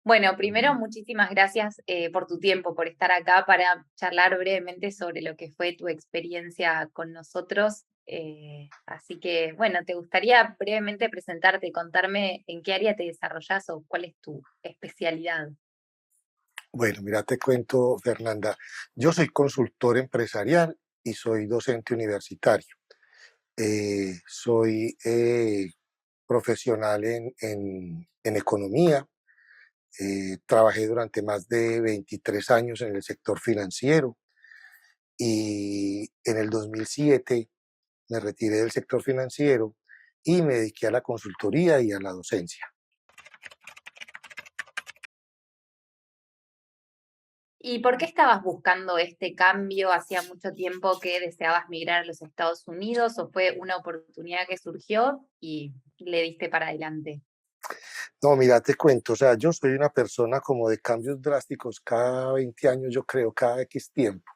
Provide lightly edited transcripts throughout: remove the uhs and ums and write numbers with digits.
Bueno, primero, muchísimas gracias por tu tiempo, por estar acá para charlar brevemente sobre lo que fue tu experiencia con nosotros. Así que, bueno, ¿te gustaría brevemente presentarte y contarme en qué área te desarrollas o cuál es tu especialidad? Bueno, mira, te cuento, Fernanda. Yo soy consultor empresarial y soy docente universitario. Soy profesional en economía. Trabajé durante más de 23 años en el sector financiero y en el 2007 me retiré del sector financiero y me dediqué a la consultoría y a la docencia. ¿Y por qué estabas buscando este cambio? ¿Hacía mucho tiempo que deseabas migrar a los Estados Unidos o fue una oportunidad que surgió y le diste para adelante? No, mira, te cuento, o sea, yo soy una persona como de cambios drásticos cada 20 años, yo creo, cada X tiempo,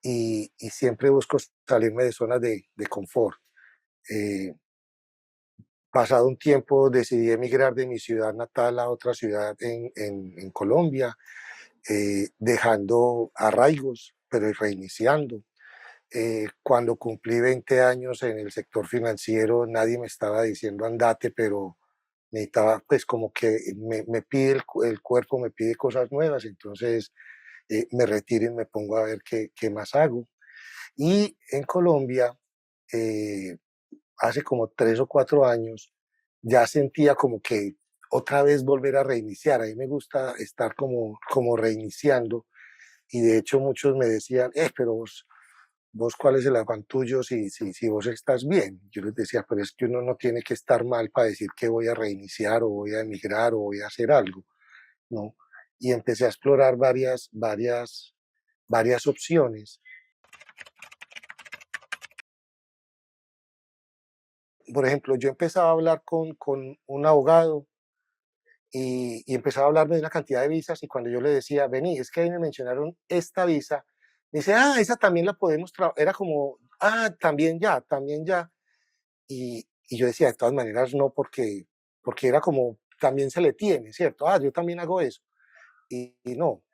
y siempre busco salirme de zonas de confort. Eh, Pasado un tiempo decidí emigrar de mi ciudad natal a otra ciudad en Colombia, dejando arraigos, pero reiniciando. Cuando cumplí 20 años en el sector financiero, nadie me estaba diciendo andate, pero necesitaba, pues como que me pide el cuerpo, me pide cosas nuevas, entonces me retiro y me pongo a ver qué más hago. Y en Colombia, eh, hace como 3 o 4 años, ya sentía como que otra vez volver a reiniciar. A mí me gusta estar como reiniciando y de hecho muchos me decían, pero vos cuál es el afán tuyo si vos estás bien. Yo les decía, pero es que uno no tiene que estar mal para decir que voy a reiniciar o voy a emigrar o voy a hacer algo, ¿no? Y empecé a explorar varias opciones. Por ejemplo, yo empezaba a hablar con un abogado y empezaba a hablarme de una cantidad de visas y cuando yo le decía, vení, es que ahí me mencionaron esta visa, me dice, esa también la podemos trabajar. Era como, también ya, también ya. Y yo decía, de todas maneras, no, porque era como, también se le tiene, ¿cierto? Yo también hago eso. Y no,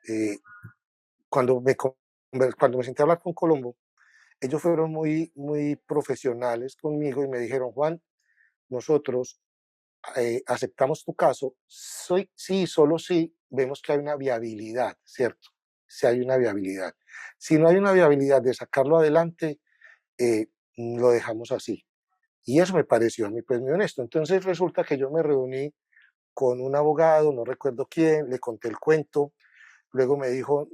cuando cuando me senté a hablar con Colombo, ellos fueron muy profesionales conmigo y me dijeron, Juan, nosotros aceptamos tu caso, sí, solo si vemos que hay una viabilidad, ¿cierto? Si hay una viabilidad. Si no hay una viabilidad de sacarlo adelante, lo dejamos así. Y eso me pareció a mí pues muy honesto. Entonces resulta que yo me reuní con un abogado, no recuerdo quién, le conté el cuento, luego me dijo,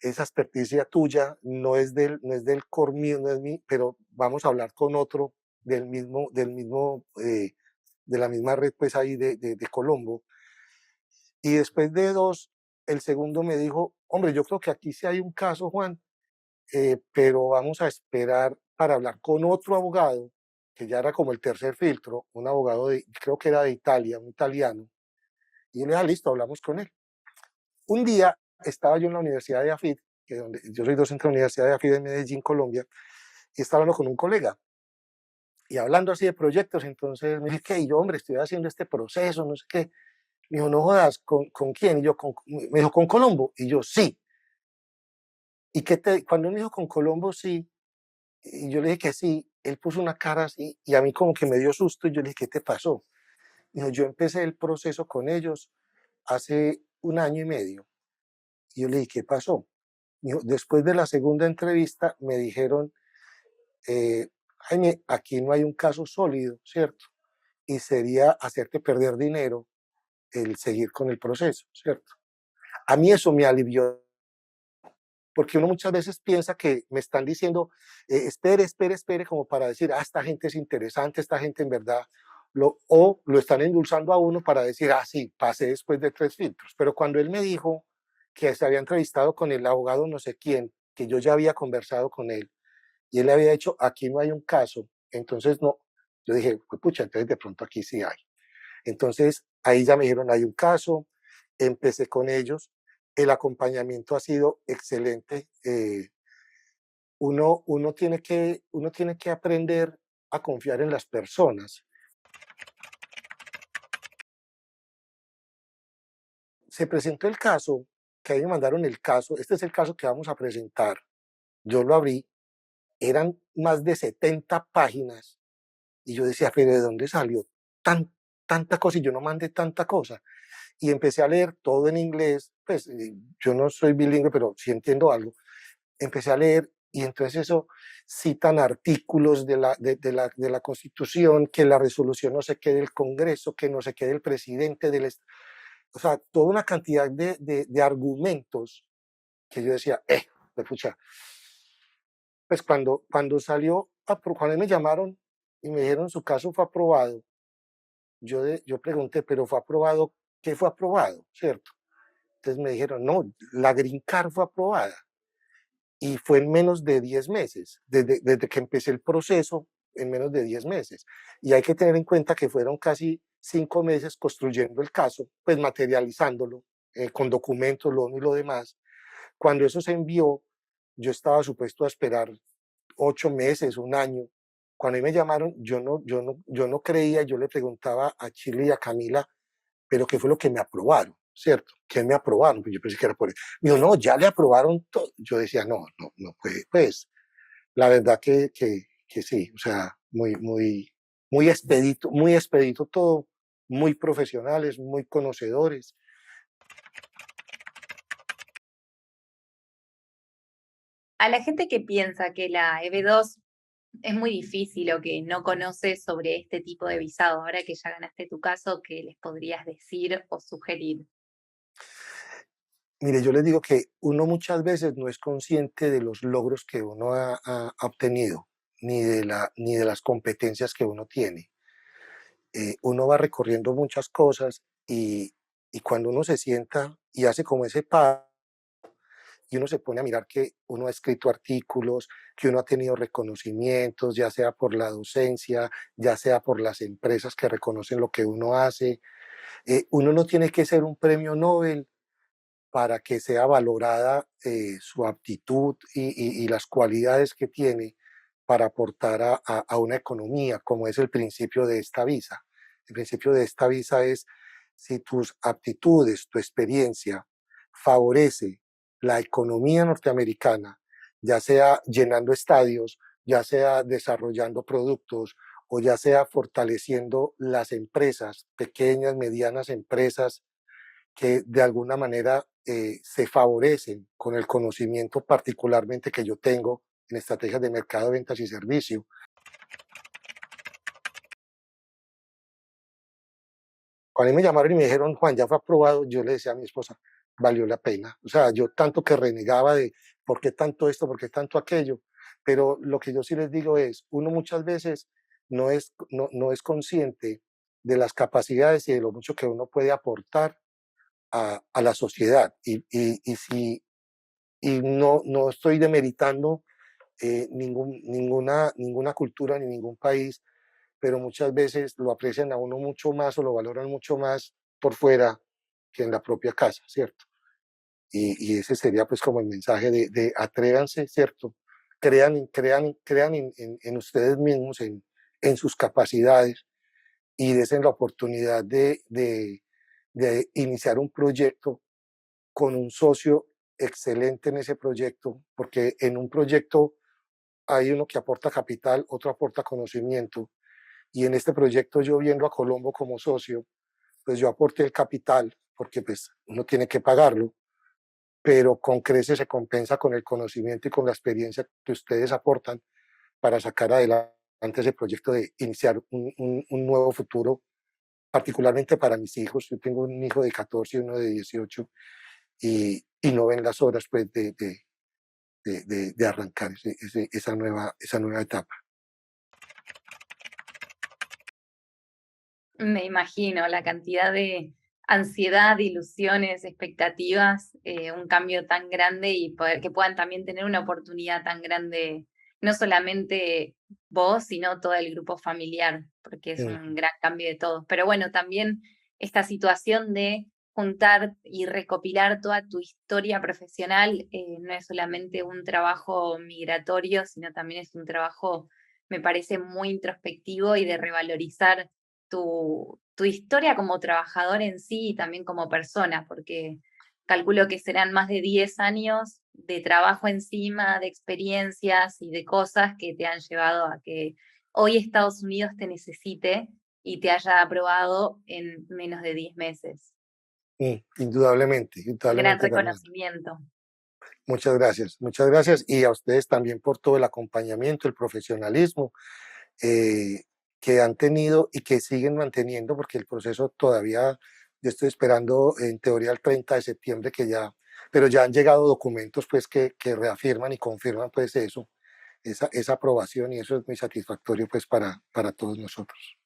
esa experticia tuya no es del core mío, no es mí, pero vamos a hablar con otro de la misma red pues ahí de Colombo. Y después de dos, el segundo me dijo, hombre, yo creo que aquí sí hay un caso, Juan, pero vamos a esperar para hablar con otro abogado, que ya era como el tercer filtro, un abogado creo que era de Italia, un italiano. Y yo le dije, listo, hablamos con él. Un día estaba yo en la Universidad de AFID, que donde yo soy docente de la Universidad de AFID de Medellín, Colombia, y estaba hablando con un colega. Y hablando así de proyectos, entonces me dije, ¿qué? Y yo, hombre, estoy haciendo este proceso, no sé qué. Me dijo, no jodas, ¿con quién? Y yo, me dijo, ¿con Colombo? Y yo, sí. Y cuando él me dijo con Colombo, sí, y yo le dije que sí, él puso una cara así, y a mí como que me dio susto, y yo le dije, ¿qué te pasó? Dijo, yo empecé el proceso con ellos hace un año y medio. Y yo le dije, ¿qué pasó? Dijo, después de la segunda entrevista me dijeron, Jaime, aquí no hay un caso sólido, ¿cierto? Y sería hacerte perder dinero el seguir con el proceso, ¿cierto? A mí eso me alivió, porque uno muchas veces piensa que me están diciendo, espere, espere, espere, como para decir, esta gente es interesante, esta gente en verdad, o lo están endulzando a uno para decir, sí, pasé después de 3 filtros. Pero cuando él me dijo que se había entrevistado con el abogado no sé quién, que yo ya había conversado con él, y él le había dicho, aquí no hay un caso, entonces no, yo dije, pues pucha, entonces de pronto aquí sí hay. Entonces ahí ya me dijeron, hay un caso, empecé con ellos, el acompañamiento ha sido excelente. Uno tiene que aprender a confiar en las personas. se presentó el caso, que ahí me mandaron el caso, este es el caso que vamos a presentar, yo lo abrí, eran más de 70 páginas, y yo decía, pero ¿de dónde salió tan, tanta cosa? Y yo no mandé tanta cosa. Y empecé a leer todo en inglés, pues yo no soy bilingüe, pero sí entiendo algo. Empecé a leer y entonces eso citan artículos de la Constitución, que la resolución no se quede del Congreso, que no se quede el presidente del... O sea, toda una cantidad de argumentos que yo decía, de pucha. Pues cuando salió, cuando me llamaron y me dijeron su caso fue aprobado, yo pregunté, pero fue aprobado, ¿qué fue aprobado? ¿Cierto? Entonces me dijeron, no, la Green Card fue aprobada y fue en menos de 10 meses, desde que empecé el proceso, en menos de 10 meses. Y hay que tener en cuenta que fueron casi 5 meses construyendo el caso, pues materializándolo con documentos, lo uno y lo demás. Cuando eso se envió, yo estaba supuesto a esperar 8 meses, un año. Cuando me llamaron, yo no creía, yo le preguntaba a Chile y a Camila, pero ¿qué fue lo que me aprobaron? ¿Cierto? ¿Qué me aprobaron? Pues yo pensé que era por eso. Me dijo, no, ya le aprobaron todo. Yo decía, no, no, no puede. Pues la verdad que sí, o sea, muy expedito todo, muy profesionales, muy conocedores. A la gente que piensa que la EB2 es muy difícil o que no conoce sobre este tipo de visado, ahora que ya ganaste tu caso, ¿qué les podrías decir o sugerir? Mire, yo les digo que uno muchas veces no es consciente de los logros que uno ha obtenido, ni de las competencias que uno tiene. Uno va recorriendo muchas cosas y cuando uno se sienta y hace como ese paso y uno se pone a mirar que uno ha escrito artículos, que uno ha tenido reconocimientos, ya sea por la docencia, ya sea por las empresas que reconocen lo que uno hace. Uno no tiene que ser un premio Nobel para que sea valorada su aptitud y las cualidades que tiene para aportar a una economía, como es el principio de esta visa. El principio de esta visa es si tus aptitudes, tu experiencia favorece la economía norteamericana, ya sea llenando estadios, ya sea desarrollando productos o ya sea fortaleciendo las empresas, pequeñas, medianas empresas que de alguna manera se favorecen con el conocimiento particularmente que yo tengo en estrategias de mercado, ventas y servicio. Cuando a mí me llamaron y me dijeron, Juan, ya fue aprobado, yo le decía a mi esposa, valió la pena. O sea, yo tanto que renegaba de por qué tanto esto, por qué tanto aquello, pero lo que yo sí les digo es, uno muchas veces no es consciente de las capacidades y de lo mucho que uno puede aportar a la sociedad. Y no estoy demeritando ninguna cultura ni ningún país, pero muchas veces lo aprecian a uno mucho más o lo valoran mucho más por fuera que en la propia casa, ¿cierto? Y ese sería pues como el mensaje de atrévanse, ¿cierto? Crean en ustedes mismos, en sus capacidades y desen la oportunidad de iniciar un proyecto con un socio excelente en ese proyecto, porque en un proyecto hay uno que aporta capital, otro aporta conocimiento, y en este proyecto yo viendo a Colombo como socio, pues yo aporté el capital, porque pues uno tiene que pagarlo, pero con crece se compensa con el conocimiento y con la experiencia que ustedes aportan para sacar adelante ese proyecto de iniciar un nuevo futuro, particularmente para mis hijos. Yo tengo un hijo de 14 y uno de 18 y no ven las horas pues de arrancar esa nueva etapa. Me imagino la cantidad de ansiedad, ilusiones, expectativas, un cambio tan grande y poder, que puedan también tener una oportunidad tan grande, no solamente vos, sino todo el grupo familiar, porque es un gran cambio de todos. Pero bueno, también esta situación de juntar y recopilar toda tu historia profesional no es solamente un trabajo migratorio, sino también es un trabajo, me parece, muy introspectivo y de revalorizar tu historia como trabajador en sí y también como persona, porque calculo que serán más de 10 años de trabajo encima, de experiencias y de cosas que te han llevado a que hoy Estados Unidos te necesite y te haya aprobado en menos de 10 meses. Indudablemente, Un gran indudablemente, Fernando. reconocimiento. Muchas gracias y a ustedes también por todo el acompañamiento, el profesionalismo eh, que han tenido y que siguen manteniendo, porque el proceso todavía, yo estoy esperando en teoría el 30 de septiembre que ya, pero ya han llegado documentos pues que reafirman y confirman pues eso, esa aprobación y eso es muy satisfactorio pues para todos nosotros.